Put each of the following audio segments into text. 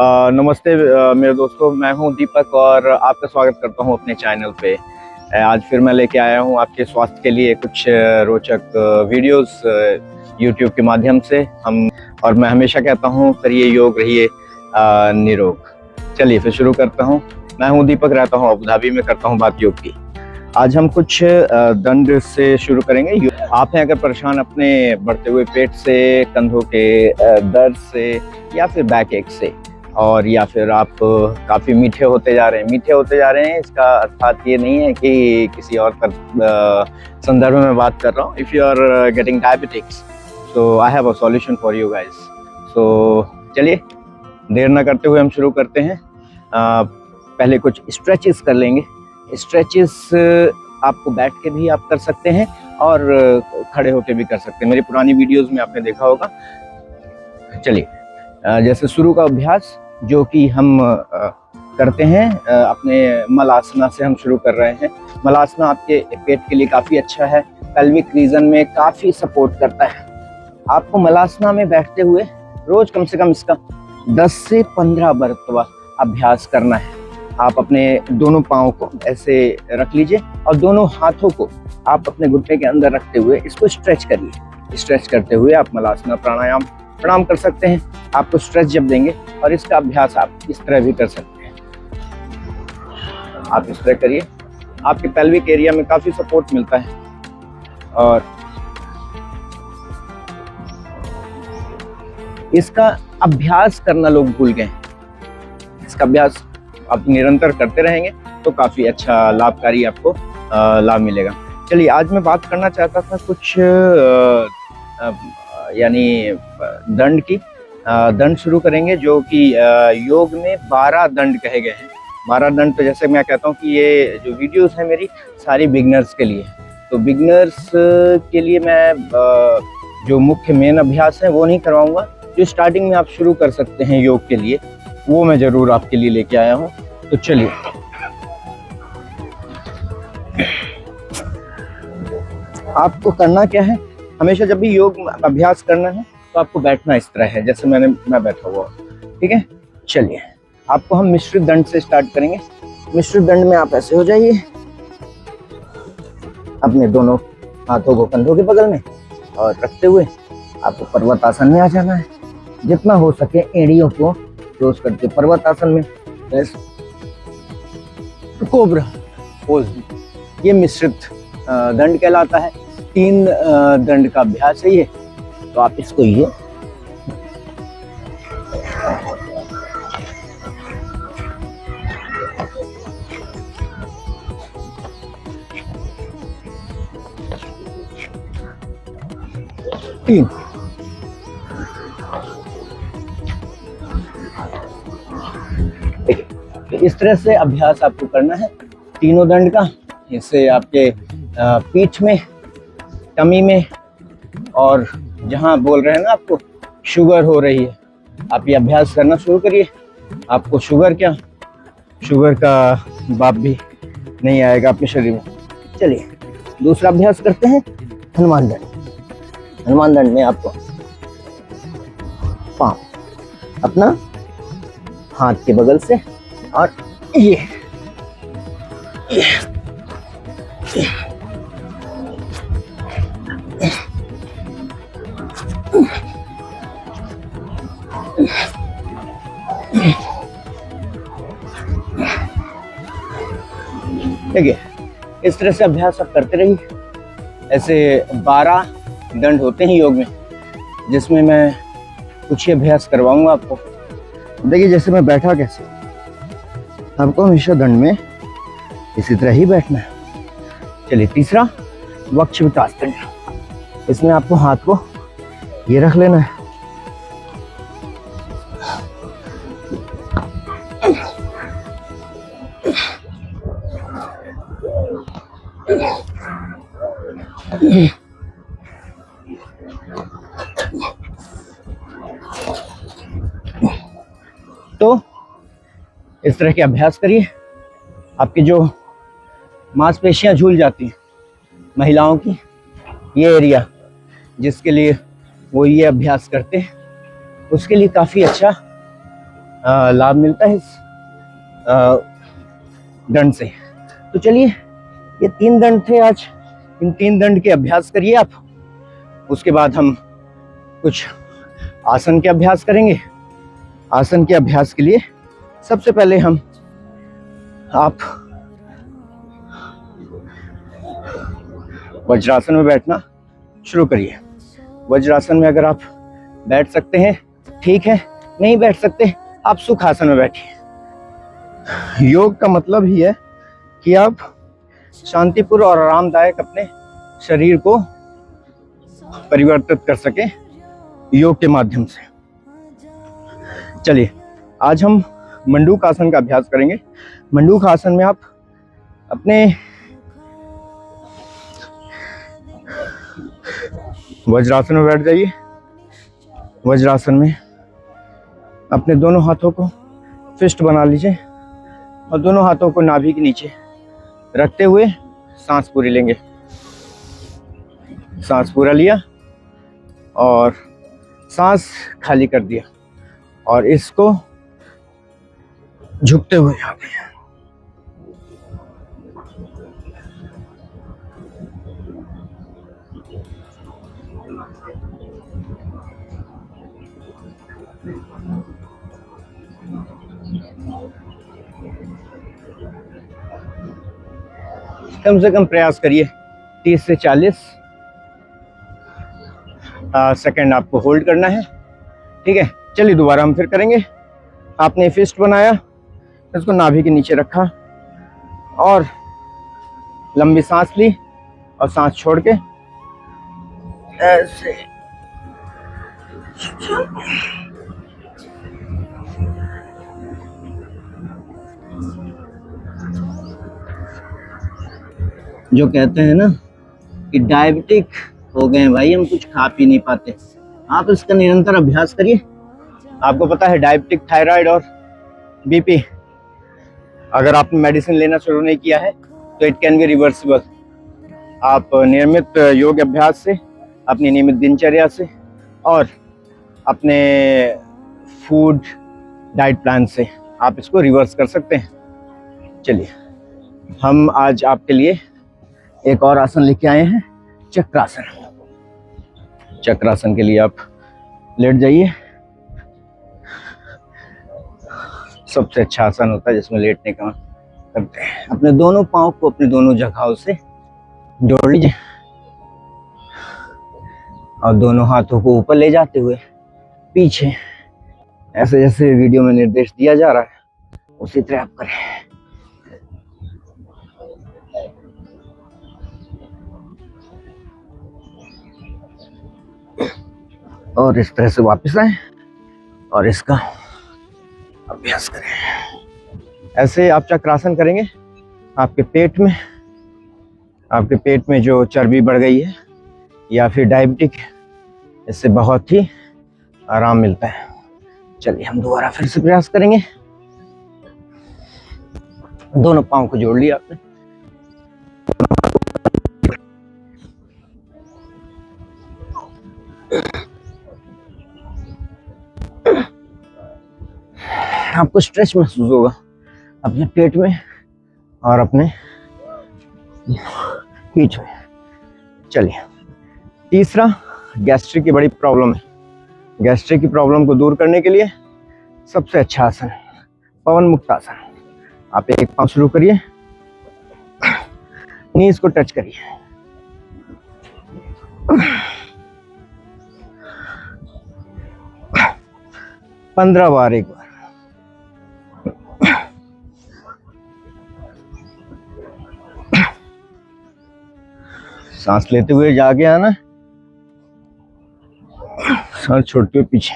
नमस्ते मेरे दोस्तों, मैं हूं दीपक और आपका स्वागत करता हूं अपने चैनल पे। आज फिर मैं लेके आया हूं आपके स्वास्थ्य के लिए कुछ रोचक वीडियोस यूट्यूब के माध्यम से। और मैं हमेशा कहता हूं करिए योग, रहिए निरोग। चलिए फिर शुरू करता हूं। मैं हूं दीपक, रहता हूं अबू धाबी में, करता हूं बात योग की। आज हम कुछ दंड से शुरू करेंगे। आप हैं अगर परेशान अपने बढ़ते हुए पेट से, कंधों के दर्द से, या फिर बैक एक से, और या फिर आप काफ़ी मीठे होते जा रहे हैं, इसका अर्थात ये नहीं है कि किसी और संदर्भ में बात कर रहा हूँ। If you are getting diabetics, so I have a solution for you guys. So चलिए देर ना करते हुए हम शुरू करते हैं। पहले कुछ स्ट्रेचेस कर लेंगे। स्ट्रेचेस आपको बैठ के भी आप कर सकते हैं और खड़े होके भी कर सकते हैं। मेरी पुरानी वीडियोस में आपने देखा होगा। चलिए जैसे शुरू का अभ्यास जो कि हम करते हैं अपने मलासना से हम शुरू कर रहे हैं। मलासना आपके पेट के लिए काफ़ी अच्छा है, पेल्विक रीजन में काफ़ी सपोर्ट करता है। आपको मलासना में बैठते हुए रोज कम से कम इसका 10 से 15 मरतबा अभ्यास करना है। आप अपने दोनों पाँव को ऐसे रख लीजिए और दोनों हाथों को आप अपने घुटने के अंदर रखते हुए इसको स्ट्रेच करिए। स्ट्रेच करते हुए आप मलासना प्राणायाम कर सकते हैं। आपको स्ट्रेच जब देंगे, और इसका अभ्यास आप इस तरह भी कर सकते हैं। आप इस तरह करिए, आपके पेल्विक एरिया में काफ़ी सपोर्ट मिलता है। और इसका अभ्यास करना लोग भूल गए हैं। इसका अभ्यास आप निरंतर करते रहेंगे तो काफ़ी अच्छा लाभकारी आपको लाभ मिलेगा। चलिए आज मैं बात करना चाहता था कुछ यानी दंड की। दंड शुरू करेंगे जो कि योग में 12 दंड कहे गए हैं। 12 दंड, तो जैसे मैं कहता हूँ कि ये जो वीडियोस है मेरी सारी बिगनर्स के लिए। तो बिगनर्स के लिए मैं जो मुख्य मेन अभ्यास है वो नहीं करवाऊंगा। जो स्टार्टिंग में आप शुरू कर सकते हैं योग के लिए, वो मैं ज़रूर आपके लिए लेके आया हूँ। तो चलिए आपको करना क्या है, हमेशा जब भी योग अभ्यास करना है तो आपको बैठना इस तरह है जैसे मैं बैठा हुआ हूँ। ठीक है, चलिए आपको हम मिश्रित दंड से स्टार्ट करेंगे। मिश्रित दंड में आप ऐसे हो जाइए, अपने दोनों हाथों को कंधों के बगल में और रखते हुए आपको पर्वतासन में आ जाना है। जितना हो सके एड़ियों को क्लोज करके पर्वतासन में कोबरा पोज। ये मिश्रित दंड कहलाता है। 3 दंड का अभ्यास है ये। तो आप इसको ये इस तरह से अभ्यास आपको करना है तीनों दंड का। इससे आपके पीठ में, टमी में, और जहाँ बोल रहे हैं ना आपको शुगर हो रही है, आप ये अभ्यास करना शुरू करिए। आपको शुगर का बाप भी नहीं आएगा अपने शरीर में। चलिए दूसरा अभ्यास करते हैं, हनुमान दंड। हनुमान दंड में आपको पाँव अपना हाथ के बगल से और ये देखिए इस तरह से अभ्यास आप करते रहिए। ऐसे 12 दंड होते हैं योग में, जिसमें मैं कुछ ही अभ्यास करवाऊंगा आपको। देखिए जैसे मैं बैठा, कैसे आपको हमेशा दंड में इसी तरह ही बैठना है। चलिए तीसरा वक्ष विकास दंड। इसमें आपको हाथ को ये रख लेना है। तो इस तरह के अभ्यास करिए। आपकी जो मांसपेशियां झूल जाती हैं महिलाओं की, ये एरिया जिसके लिए वो ये अभ्यास करते हैं, उसके लिए काफ़ी अच्छा लाभ मिलता है इस दंड से। तो चलिए, ये 3 दंड थे आज, इन 3 दंड के अभ्यास करिए आप। उसके बाद हम कुछ आसन के अभ्यास करेंगे। आसन के अभ्यास के लिए सबसे पहले आप वज्रासन में बैठना शुरू करिए। वज्रासन में अगर आप बैठ सकते हैं ठीक है, नहीं बैठ सकते आप सुखासन में बैठिए। योग का मतलब ही है कि आप शांतिपूर्ण और आरामदायक अपने शरीर को परिवर्तित कर सके योग के माध्यम से। चलिए, आज हम मंडूक आसन का अभ्यास करेंगे। मंडूक आसन में आप अपने वज्रासन में बैठ जाइए। वज्रासन में अपने दोनों हाथों को फिस्ट बना लीजिए और दोनों हाथों को नाभि के नीचे रखते हुए सांस पूरी लेंगे। सांस पूरा लिया और सांस खाली कर दिया और इसको झुकते हुए आ गए। कम से कम प्रयास करिए 30 से 40 सेकंड आपको होल्ड करना है। ठीक है, चलिए दोबारा हम फिर करेंगे। आपने फिस्ट बनाया, इसको नाभि के नीचे रखा और लंबी सांस ली और सांस छोड़ के ऐसे जो कहते हैं ना कि डायबिटिक हो गए हैं भाई, हम कुछ खा पी नहीं पाते। आप इसका निरंतर अभ्यास करिए। आपको पता है डायबिटिक, थायराइड और बीपी, अगर आपने मेडिसिन लेना शुरू नहीं किया है तो इट कैन बी रिवर्सिबल। आप नियमित योग अभ्यास से, अपनी नियमित दिनचर्या से और अपने फूड डाइट प्लान से आप इसको रिवर्स कर सकते हैं। चलिए, हम आज आपके लिए एक और आसन लेके आए हैं, चक्रासन। चक्रासन के लिए आप लेट जाइए। सबसे अच्छा आसन होता है जिसमें लेटने का करते हैं। अपने दोनों पांव को अपने दोनों जगहों से जोड़ लीजिए और दोनों हाथों को ऊपर ले जाते हुए पीछे, ऐसे जैसे वीडियो में निर्देश दिया जा रहा है उसी तरह आप करें। और इस तरह से वापस आए और इसका अभ्यास करें। ऐसे आप चक्रासन करेंगे, आपके पेट में जो चर्बी बढ़ गई है या फिर डायबिटिक, इससे बहुत ही आराम मिलता है। चलिए, हम दोबारा फिर से प्रयास करेंगे। दोनों पांव को जोड़ लिया आपने, आपको स्ट्रेच महसूस होगा अपने पेट में और अपने पीठ में। चलिए, तीसरा, गैस्ट्रिक की बड़ी प्रॉब्लम है। गैस्ट्रिक की प्रॉब्लम को दूर करने के लिए सबसे अच्छा आसन पवन मुक्त आसन। आप एक पांव शुरू करिए, नीज को टच करिए, 15 बार एक बार। सांस लेते हुए जाके आना, सांस छोड़ते हुए पीछे।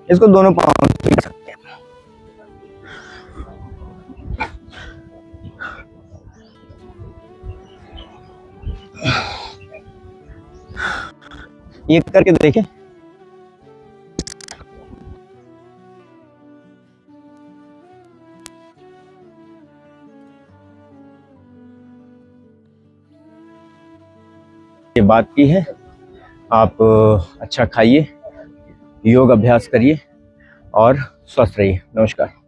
इसको दोनों पांव से कर सकते हैं। ये करके देखिए। ये बात की है आप अच्छा खाइए, योग अभ्यास करिए और स्वस्थ रहिए। नमस्कार।